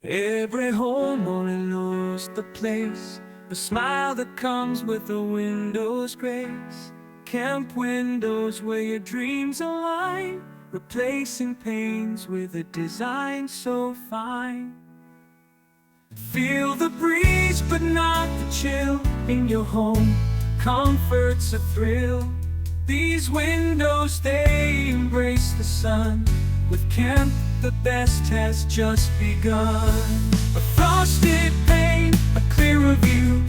Every homeowner knows the place, the smile that comes with a window's grace. Camp windows where your dreams align, replacing panes with a design so fine. Feel the breeze but not the chill in your home, comfort's a thrill. These windows, they embrace the sun. With camp, the best has just begun. A frosted pane, a clearer view,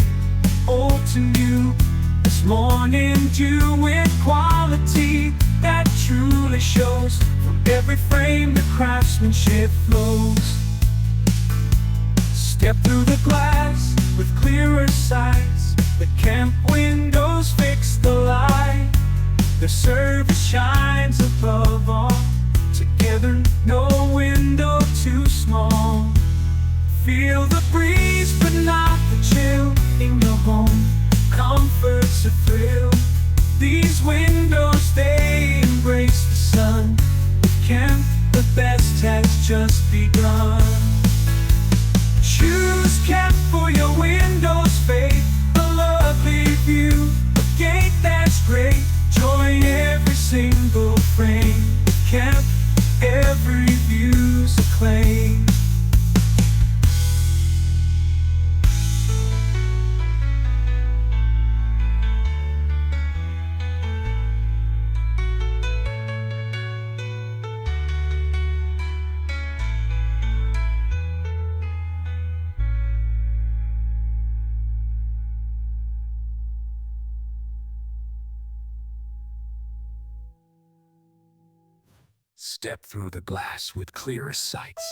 old to new. This morning dew with quality that truly shows. From every frame the craftsmanship flows. Step through the glass with clearer sights. The camp windows fix the light. Their service shines above all. Together, no window too small. Feel the breeze but not the chill in your home, comfort's a thrill. These windows, they embrace the sun. With camp, the best has just begun. Choose camp for your windows, faith, a lovely view, a gate that's great, joy in every single frame. With camp, every view's a claim. Step through the glass with clearer sights.